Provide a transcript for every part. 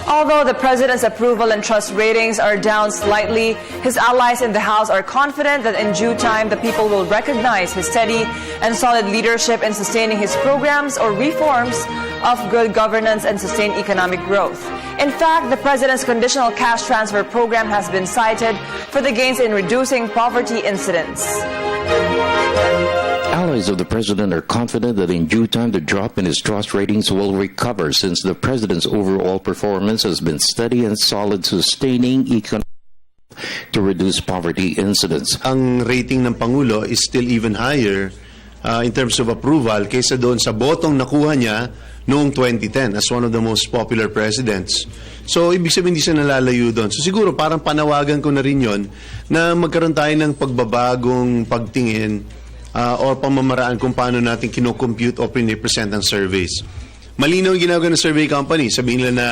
Although the president's approval and trust ratings are down slightly, his allies in the House are confident that in due time the people will recognize his steady and solid leadership in sustaining his programs or reforms of good governance and sustained economic growth. In fact, the president's conditional cash transfer program has been cited for the gains in reducing poverty incidents. Allies of the president are confident that in due time the drop in his trust ratings will recover since the president's overall performance has been steady and solid, sustaining economic to reduce poverty incidents. Ang rating ng Pangulo is still even higher in terms of approval kaysa doon sa botong nakuha niya noong 2010 as one of the most popular presidents. So, ibig sabihin hindi siya nalalayo doon. So, siguro parang panawagan ko na rin yon na magkaroon tayo ng pagbabagong pagtingin or pamamaraan kung paano natin kinocompute o pinipresent ang surveys. Malinaw yung ginagawa ng survey company. Sabihin nila na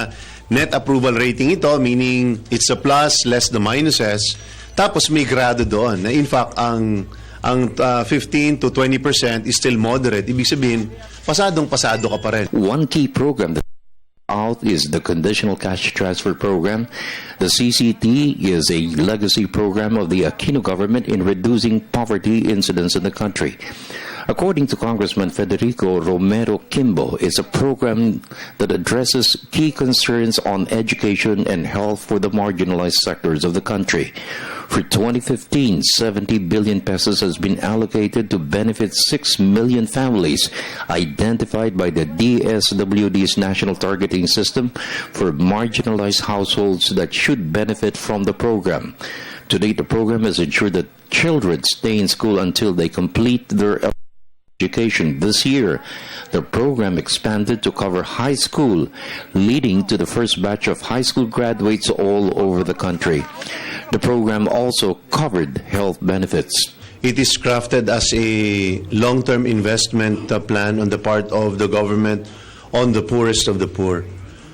net approval rating ito, meaning it's a plus, less the minuses. Tapos may grado doon. Na in fact, ang 15 to 20% is still moderate. Ibig sabihin, pasadong-pasado ka pa rin. One key program that out is the Conditional Cash Transfer Program. The CCT is a legacy program of the Aquino government in reducing poverty incidents in the country. According to Congressman Federico Romero Kimbo, it's a program that addresses key concerns on education and health for the marginalized sectors of the country. For 2015, 70 billion pesos has been allocated to benefit 6 million families identified by the DSWD's National Targeting System for marginalized households that should benefit from the program. To date, the program has ensured that children stay in school until they complete their education. This year, the program expanded to cover high school, leading to the first batch of high school graduates all over the country. The program also covered health benefits. It is crafted as a long-term investment plan on the part of the government on the poorest of the poor.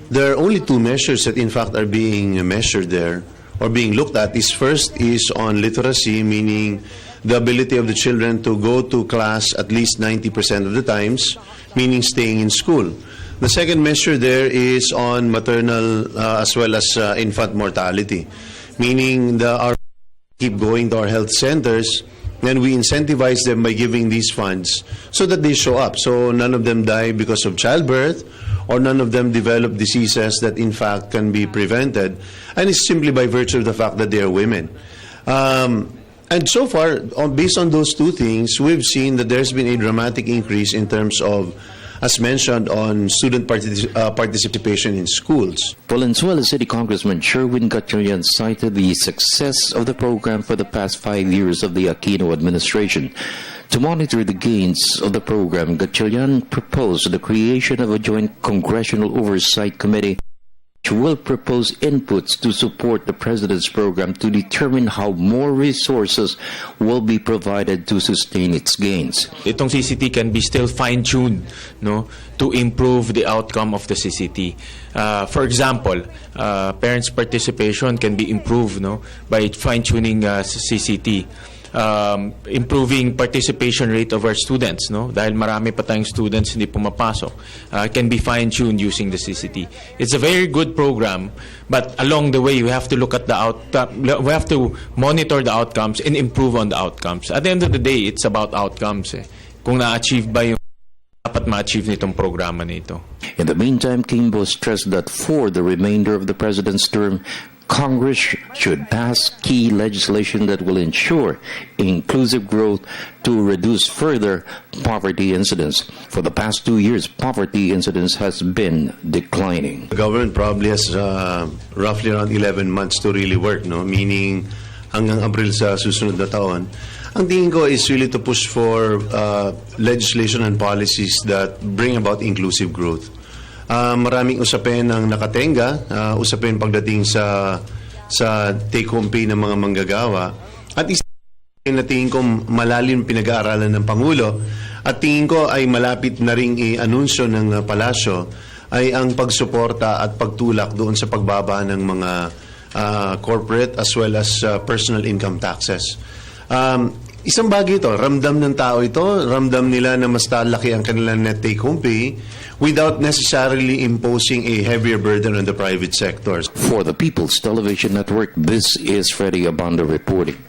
There are only two measures that in fact are being measured there or being looked at. First is on literacy, meaning the ability of the children to go to class at least 90% of the times, meaning staying in school. The second measure there is on maternal as well as infant mortality, meaning our keep going to our health centers, and we incentivize them by giving these funds so that they show up. So none of them die because of childbirth, or none of them develop diseases that in fact can be prevented, and it's simply by virtue of the fact that they are women. And so far, based on those two things, we've seen that there's been a dramatic increase in terms of, as mentioned, on student participation in schools. Valenzuela City Congressman Sherwin Gatchalian cited the success of the program for the past 5 years of the Aquino administration. To monitor the gains of the program, Gatchalian proposed the creation of a joint congressional oversight committee which will propose inputs to support the President's program to determine how more resources will be provided to sustain its gains. Itong CCT can be still fine-tuned, no, to improve the outcome of the CCT. For example, parents' participation can be improved, no, by fine-tuning CCT. Improving participation rate of our students, no? Dahil marami pa tayong students hindi pumapasok, can be fine-tuned using the CCT. It's a very good program, but along the way we have to look at we have to monitor the outcomes and improve on the outcomes. At the end of the day, it's about outcomes. Kung na-achieve ba yung dapat ma-achieve nitong programa nito. In the meantime, Kimbo stressed that for the remainder of the President's term, Congress should pass key legislation that will ensure inclusive growth to reduce further poverty incidents. For the past 2 years, poverty incidence has been declining. The government probably has roughly around 11 months to really work, no? Meaning hanggang April sa susunod na taon. Ang tingin ko is really to push for legislation and policies that bring about inclusive growth. Maraming usapin ang nakatenga, usapin pagdating sa take-home pay ng mga manggagawa. At na tingin ko malalim pinag-aaralan ng Pangulo at tingin ko ay malapit na ring i-anunsyo ng palasyo ay ang pagsuporta at pagtulak doon sa pagbaba ng mga corporate as well as personal income taxes. Isang bagay ito, ramdam ng tao ito, ramdam nila na mas laki ang kanilang net take-home pay without necessarily imposing a heavier burden on the private sectors. For the People's Television Network, this is Freddie Abando reporting.